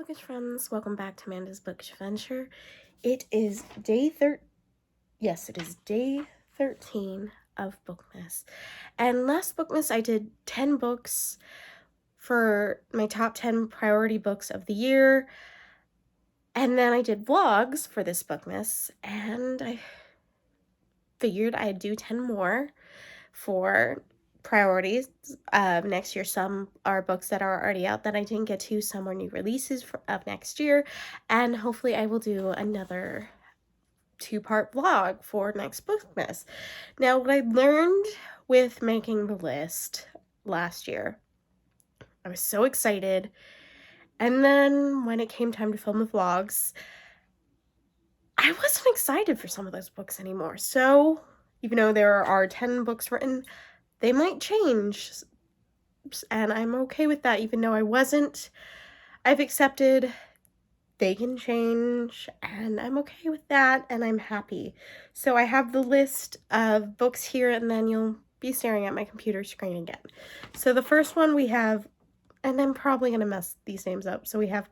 bookish friends, welcome back to Amanda's Bookish Adventure. It is day 13 of Bookmas. And last Bookmas I did 10 books for my top 10 priority books of the year. And then I did vlogs for this Bookmas, and I figured I'd do 10 more for priorities next year. Some are books that are already out that I didn't get to, some are new releases of next year, and hopefully I will do another 2-part vlog for next Bookmas. Now, what I learned with making the list last year, I was so excited, and then when it came time to film the vlogs, I wasn't excited for some of those books anymore. So even though there are 10 books written, they might change, and I'm okay with that. Even though I've accepted they can change, and I'm okay with that, and I'm happy. So I have the list of books here, and then you'll be staring at my computer screen again. So the first one we have, and I'm probably going to mess these names up, so we have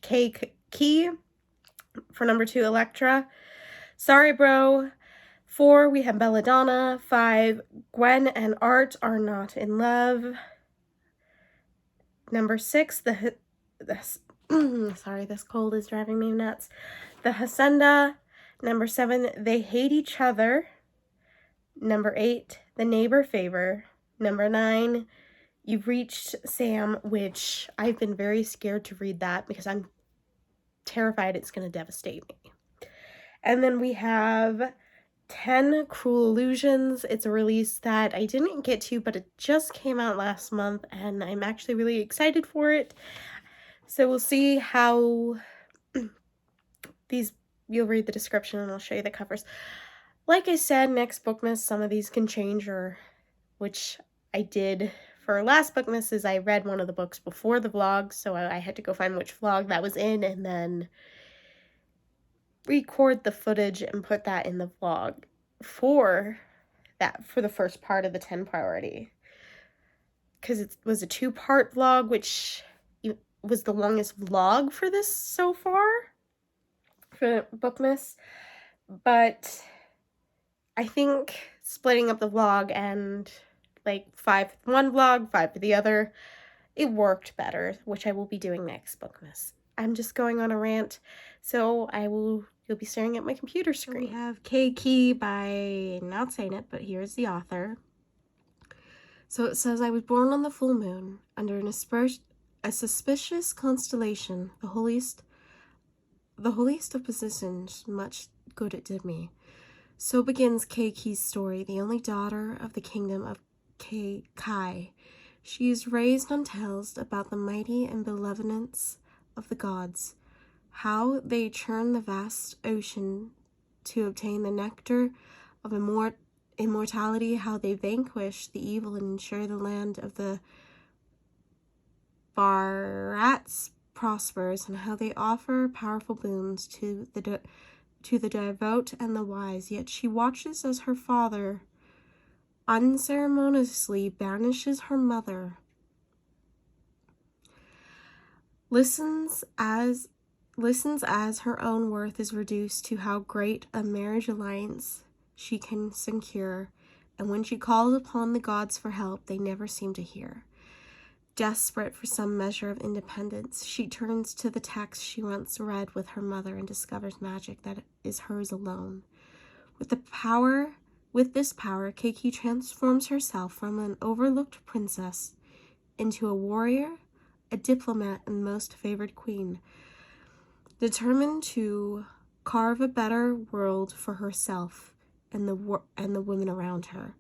Key for number 2, Electra. Sorry, Bro. 4, we have Belladonna. 5, Gwen and Art Are Not in Love. Number 6, sorry, this cold is driving me nuts. The Hacienda. Number 7, They Hate Each Other. Number 8, The Neighbor Favor. Number 9, You've Reached Sam, which I've been very scared to read that because I'm terrified it's going to devastate me. And then we have 10 Cruel Illusions. It's a release that I didn't get to, but it just came out last month, and I'm actually really excited for it. So we'll see how you'll read the description and I'll show you the covers. Like I said, next Bookmas, some of these can change, or which I did for last Bookmas is I read one of the books before the vlog, so I had to go find which vlog that was in and then record the footage and put that in the vlog for the first part of the 10 priority, because it was a 2-part vlog, which was the longest vlog for this so far for Bookmas. But I think splitting up the vlog and like 5 for one vlog, 5 for the other, it worked better, which I will be doing next Bookmas. I'm just going on a rant, so you'll be staring at my computer screen. We have Key by, not saying it, but here's the author. So it says, I was born on the full moon, under a suspicious constellation, the holiest of positions, much good it did me. So begins Key's story, the only daughter of the kingdom of Kai. She is raised on tales about the mighty and benevolence of the gods, how they churn the vast ocean to obtain the nectar of immortality, how they vanquish the evil and ensure the land of the Barats prospers, and how they offer powerful boons to the devout and the wise. Yet she watches as her father unceremoniously banishes her mother, listens as her own worth is reduced to how great a marriage alliance she can secure, and when she calls upon the gods for help, they never seem to hear. Desperate for some measure of independence, she turns to the text she once read with her mother and discovers magic that is hers alone. With this power, Keiki transforms herself from an overlooked princess into a warrior, a diplomat, and most favored queen, determined to carve a better world for herself and the women around her.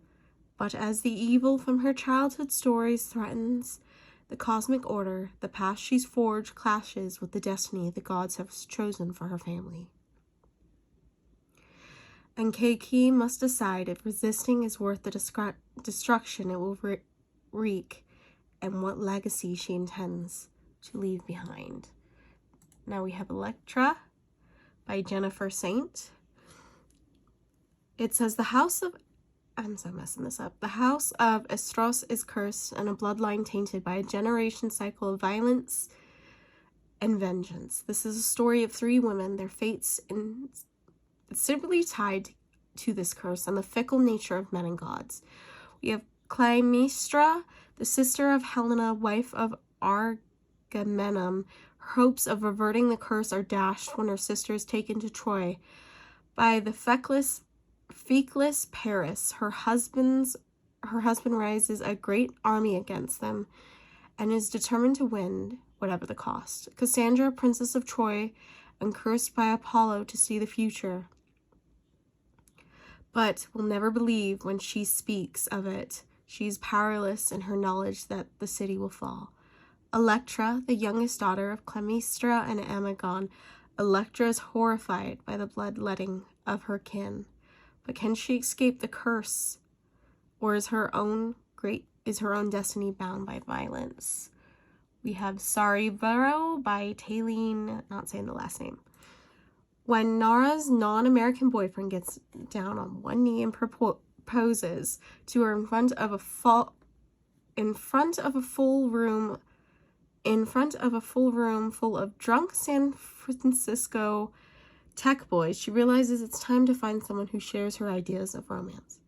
But as the evil from her childhood stories threatens the cosmic order, the path she's forged clashes with the destiny the gods have chosen for her family. And Keiki must decide if resisting is worth the destruction it will wreak, and what legacy she intends to leave behind. Now we have Electra by Jennifer Saint. It says, the house of Estros is cursed, and a bloodline tainted by a generation cycle of violence and vengeance. This is a story of 3 women, their fates simply tied to this curse and the fickle nature of men and gods. We have Clymestra, the sister of Helena, wife of Agamemnon. Her hopes of averting the curse are dashed when her sister is taken to Troy by the feckless Paris. Her husband raises a great army against them and is determined to win whatever the cost. Cassandra, princess of Troy, and cursed by Apollo to see the future, but will never believe when she speaks of it. She is powerless in her knowledge that the city will fall. Electra, the youngest daughter of Clymestra and Amagon. Electra is horrified by the bloodletting of her kin, but can she escape the curse, or is her own destiny bound by violence? We have Sarivero by Taline, not saying the last name. When Nara's non-American boyfriend gets down on one knee and proposes to her in front of a full room full of drunk San Francisco tech boys, she realizes it's time to find someone who shares her ideas of romance.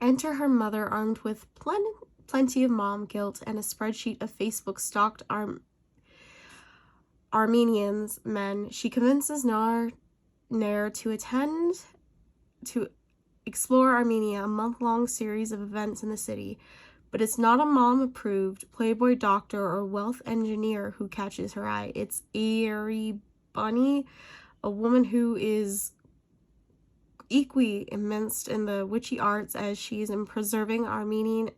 Enter her mother, armed with plenty of mom guilt and a spreadsheet of Facebook-stalked Armenians men. She convinces Nair to explore Armenia, a month-long series of events in the city. But it's not a mom-approved Playboy doctor or wealth engineer who catches her eye. It's Airy Bunny, a woman who is equally immersed in the witchy arts as she is in preserving Armenian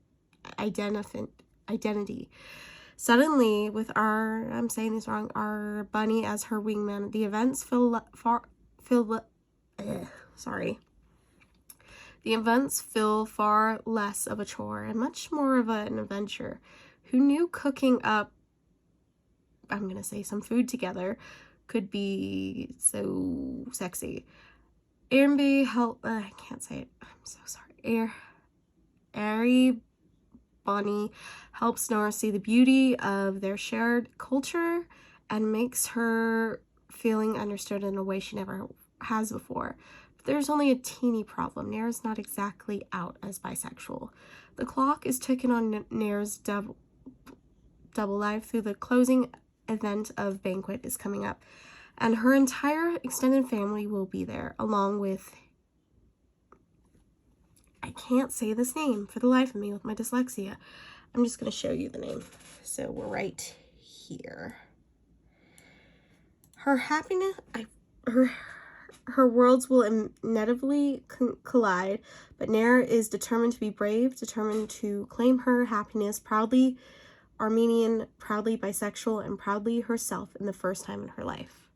identity. Suddenly, with our bunny as her wingman, the events feel far less of a chore and much more of an adventure. Who knew cooking up, some food together could be so sexy? I can't say it. I'm so sorry. Airy Bonnie helps Nora see the beauty of their shared culture and makes her feeling understood in a way she never has before. But there's only a teeny problem. Nair's not exactly out as bisexual. The clock is ticking on Nair's double life through the closing event of Banquet is coming up, and her entire extended family will be there, along with, I can't say this name for the life of me with my dyslexia. I'm just going to show you the name. So we're right here. Her happiness, her worlds will inevitably collide, but Nair is determined to be brave, determined to claim her happiness, proudly Armenian, proudly bisexual, and proudly herself in the first time in her life.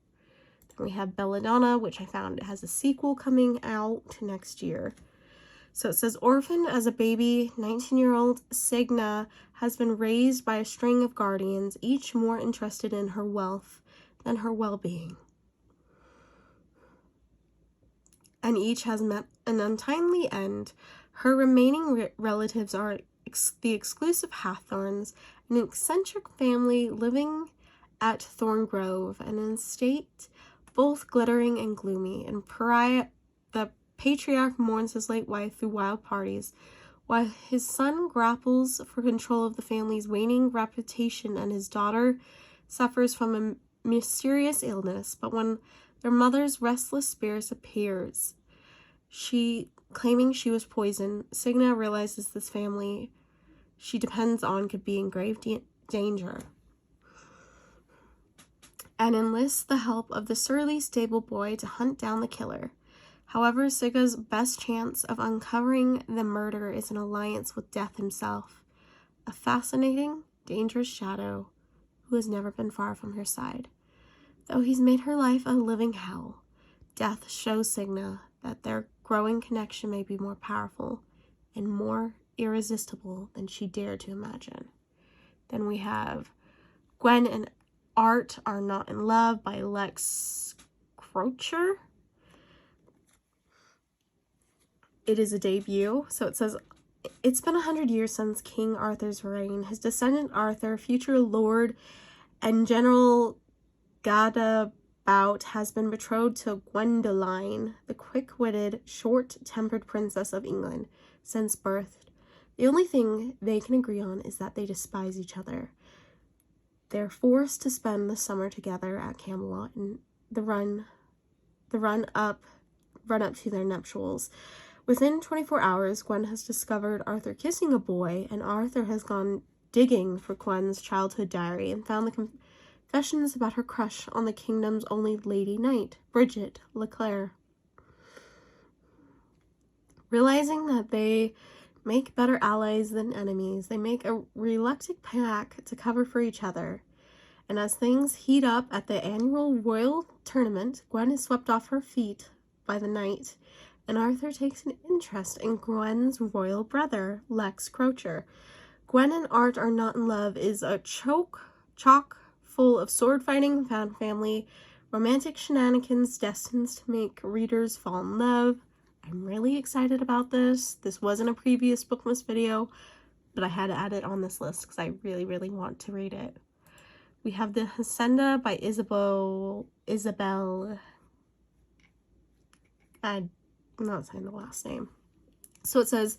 Then we have Belladonna, which I found has a sequel coming out next year. So it says, orphaned as a baby, 19-year-old Signa has been raised by a string of guardians, each more interested in her wealth than her well-being. And each has met an untimely end. Her remaining relatives are the exclusive Hathorns, an eccentric family living at Thorngrove, an estate both glittering and gloomy. And the patriarch mourns his late wife through wild parties, while his son grapples for control of the family's waning reputation, and his daughter suffers from a mysterious illness. But when their mother's restless spirit appears, claiming she was poisoned, Signa realizes this family she depends on could be in grave danger, and enlists the help of the surly stable boy to hunt down the killer. However, Signa's best chance of uncovering the murder is an alliance with Death himself, a fascinating, dangerous shadow who has never been far from her side. Though he's made her life a living hell, Death shows Signa that their growing connection may be more powerful and more irresistible than she dared to imagine. Then we have Gwen and Art Are Not in Love by Lex Crocher. It is a debut, so it says, It's been 100 years since King Arthur's reign. His descendant Arthur, future Lord and General Gadabout, has been betrothed to Gwendoline, the quick-witted, short-tempered princess of England, since birth. The only thing they can agree on is that they despise each other. They're forced to spend the summer together at Camelot and the run up to their nuptials. Within 24 hours, Gwen has discovered Arthur kissing a boy, and Arthur has gone digging for Gwen's childhood diary and found the confessions about her crush on the kingdom's only lady knight, Bridget Leclerc. Realizing that they make better allies than enemies, they make a reluctant pact to cover for each other. And as things heat up at the annual royal tournament, Gwen is swept off her feet by the knight, and Arthur takes an interest in Gwen's royal brother, Lex Crocher. Gwen and Art Are Not in Love is a chock full of sword fighting, found family, romantic shenanigans destined to make readers fall in love. I'm really excited about this. This wasn't a previous bookmas video, but I had to add it on this list because I really, really want to read it. We have The Hacienda by Isabel. I'm not saying the last name. So it says,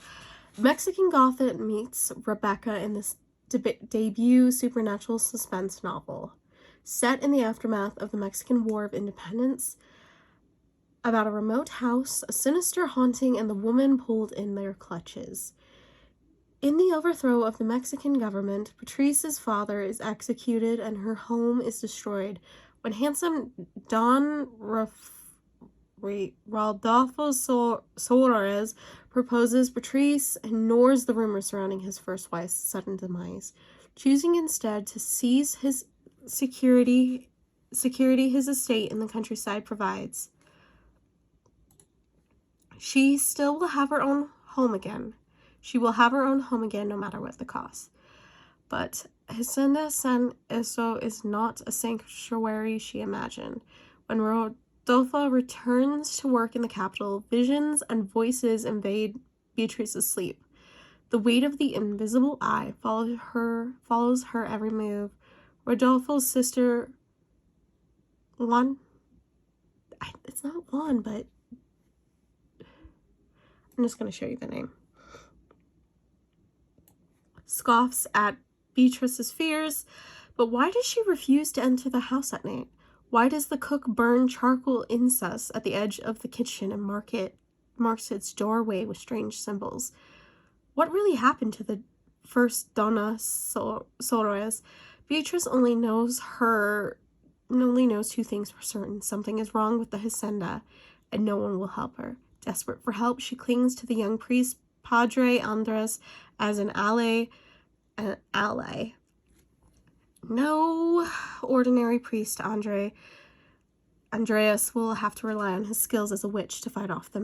Mexican Gothic meets Rebecca in this debut supernatural suspense novel. Set in the aftermath of the Mexican War of Independence, about a remote house, a sinister haunting, and the woman pulled in their clutches. In the overthrow of the Mexican government, Patrice's father is executed and her home is destroyed. When handsome Don Rodolfo Suarez proposes, Patrice ignores the rumors surrounding his first wife's sudden demise, choosing instead to seize his security his estate in the countryside provides. She still will have her own home again. She will have her own home again no matter what the cost. But Hacienda San Eso is not a sanctuary she imagined. When Rodolfo returns to work in the capital, visions and voices invade Beatrice's sleep. The weight of the invisible eye follows her every move. Rodolfo's sister, it's not Juan, but I'm just going to show you the name, scoffs at Beatrice's fears, but why does she refuse to enter the house at night? Why does the cook burn charcoal incense at the edge of the kitchen and marks its doorway with strange symbols? What really happened to the first Donna Suarez? Beatrice only knows two things for certain. Something is wrong with the hacienda, and no one will help her. Desperate for help, she clings to the young priest, Padre Andres, as an ally. No ordinary priest, Andreas will have to rely on his skills as a witch to fight off the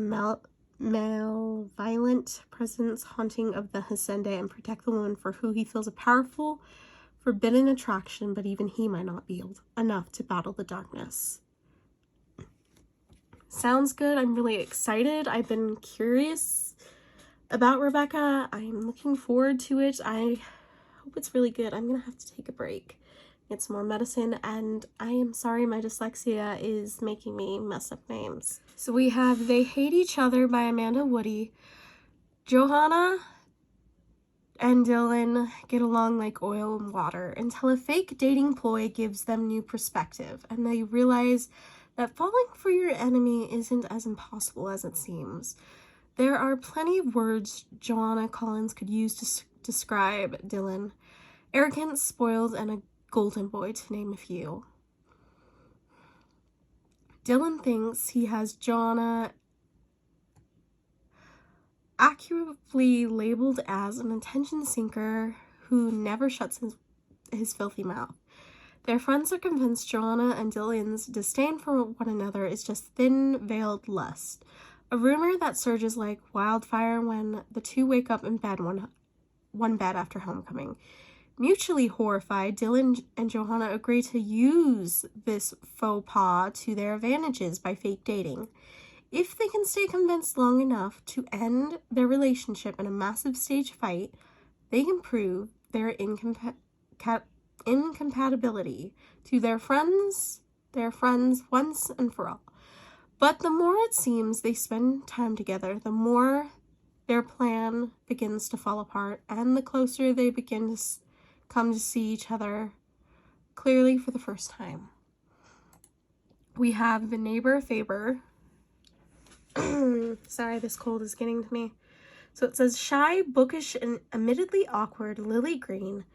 malevolent presence haunting of the hacienda and protect the woman for who he feels a powerful, forbidden attraction, but even he might not be enough to battle the darkness. Sounds good. I'm really excited. I've been curious about Rebecca. I'm looking forward to it. I hope it's really good. I'm gonna have to take a break, get some more medicine, and I am sorry my dyslexia is making me mess up names. So we have They Hate Each Other by Amanda Woody. Johanna and Dylan get along like oil and water until a fake dating ploy gives them new perspective, and they realize that falling for your enemy isn't as impossible as it seems. There are plenty of words Joanna Collins could use to describe Dylan. Arrogant, spoiled, and a golden boy, to name a few. Dylan thinks he has Joanna accurately labeled as an attention seeker who never shuts his filthy mouth. Their friends are convinced Joanna and Dylan's disdain for one another is just thin-veiled lust, a rumor that surges like wildfire when the two wake up in bed one bed after homecoming. Mutually horrified, Dylan and Johanna agree to use this faux pas to their advantages by fake dating. If they can stay convinced long enough to end their relationship in a massive stage fight, they can prove their incompatibility to their friends once and for all. But the more it seems they spend time together, the more their plan begins to fall apart, and the closer they begin to come to see each other clearly for the first time. We have the neighbor Faber. Sorry, this cold is getting to me. So it says, shy, bookish, and admittedly awkward Lily Green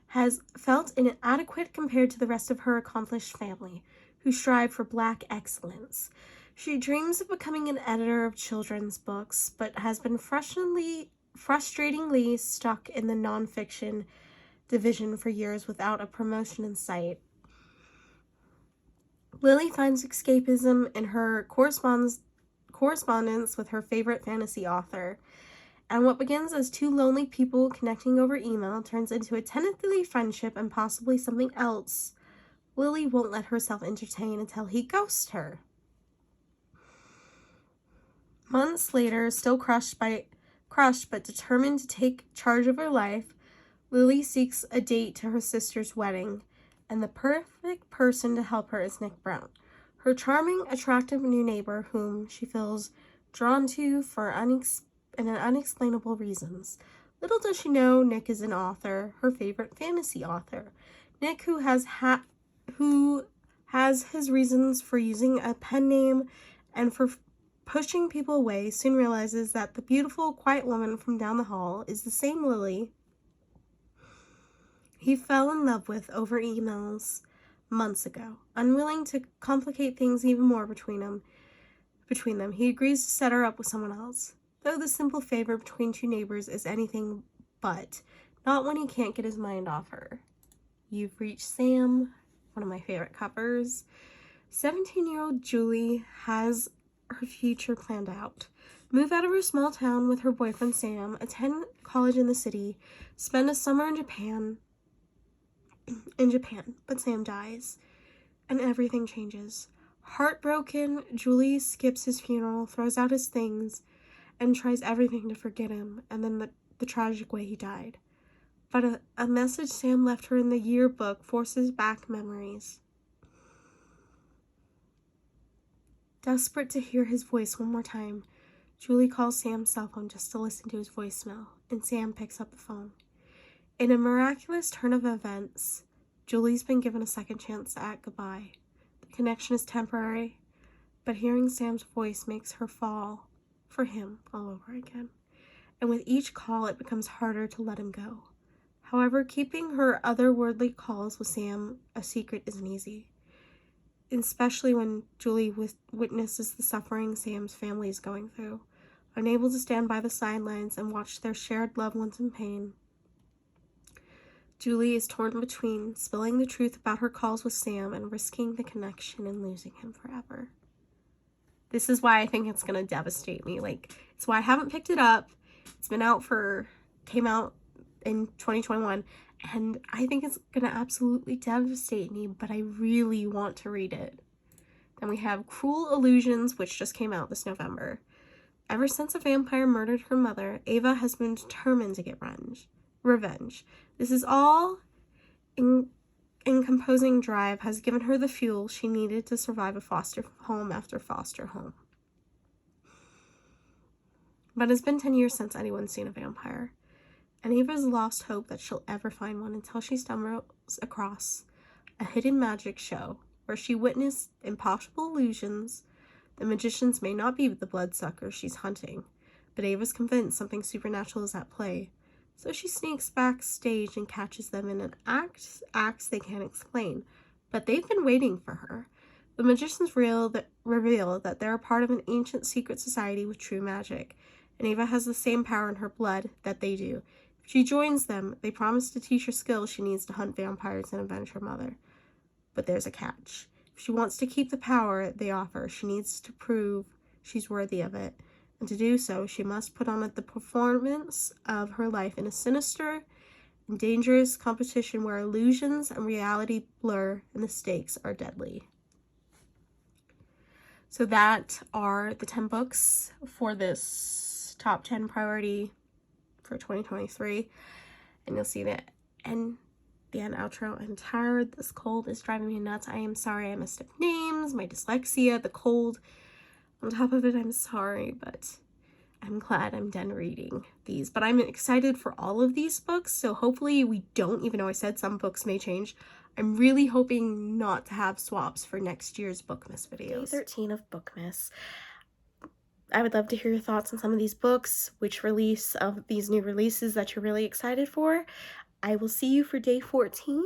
has felt inadequate compared to the rest of her accomplished family, who strive for Black excellence. She dreams of becoming an editor of children's books, but has been frustratingly stuck in the nonfiction division for years without a promotion in sight. Lily finds escapism in her correspondence with her favorite fantasy author, and what begins as two lonely people connecting over email turns into a tentative friendship and possibly something else Lily won't let herself entertain until he ghosts her. Months later, still crushed but determined to take charge of her life, Lily seeks a date to her sister's wedding, and the perfect person to help her is Nick Brown, her charming, attractive new neighbor whom she feels drawn to for unexplainable reasons. Little does she know Nick is an author, her favorite fantasy author. Nick, who has his reasons for using a pen name and for pushing people away, soon realizes that the beautiful, quiet woman from down the hall is the same Lily he fell in love with over emails months ago. Unwilling to complicate things even more between them, he agrees to set her up with someone else. Though the simple favor between two neighbors is anything but, not when he can't get his mind off her. You've reached Sam, one of my favorite covers. 17-year-old Julie has her future planned out. Move out of her small town with her boyfriend Sam, attend college in the city, spend a summer in Japan, but Sam dies, and everything changes. Heartbroken, Julie skips his funeral, throws out his things, and tries everything to forget him, and then the tragic way he died. But a message Sam left her in the yearbook forces back memories. Desperate to hear his voice one more time, Julie calls Sam's cell phone just to listen to his voicemail, and Sam picks up the phone. In a miraculous turn of events, Julie's been given a second chance to act goodbye. The connection is temporary, but hearing Sam's voice makes her fall for him all over again. And with each call, it becomes harder to let him go. However, keeping her otherworldly calls with Sam a secret isn't easy, especially when Julie witnesses the suffering Sam's family is going through. Unable to stand by the sidelines and watch their shared loved ones in pain, Julie is torn between spilling the truth about her calls with Sam and risking the connection and losing him forever. This is why I think it's going to devastate me. It's why I haven't picked it up. Came out in 2021, and I think it's going to absolutely devastate me, but I really want to read it. Then we have Cruel Illusions, which just came out this November. Ever since a vampire murdered her mother, Ava has been determined to get revenge. This is all composing drive has given her the fuel she needed to survive a foster home after foster home. But it's been 10 years since anyone's seen a vampire, and Ava's lost hope that she'll ever find one until she stumbles across a hidden magic show where she witnessed impossible illusions. The magicians may not be the bloodsuckers she's hunting, but Ava's convinced something supernatural is at play. So she sneaks backstage and catches them in an acts they can't explain, but they've been waiting for her. The magicians reveal that they're a part of an ancient secret society with true magic, and Ava has the same power in her blood that they do. If she joins them, they promise to teach her skills she needs to hunt vampires and avenge her mother. But there's a catch. If she wants to keep the power they offer, she needs to prove she's worthy of it. And to do so, she must put on the performance of her life in a sinister and dangerous competition where illusions and reality blur and the stakes are deadly. So that are the 10 books for this top 10 priority for 2023. And you'll see that and the end outro. I'm tired. This cold is driving me nuts. I am sorry I messed up names, my dyslexia, the cold. On top of it, I'm sorry, but I'm glad I'm done reading these. But I'm excited for all of these books, so hopefully we don't, even though I said some books may change, I'm really hoping not to have swaps for next year's Bookmas videos. Day 13 of Bookmas. I would love to hear your thoughts on some of these books, which release of these new releases that you're really excited for. I will see you for day 14.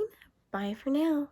Bye for now.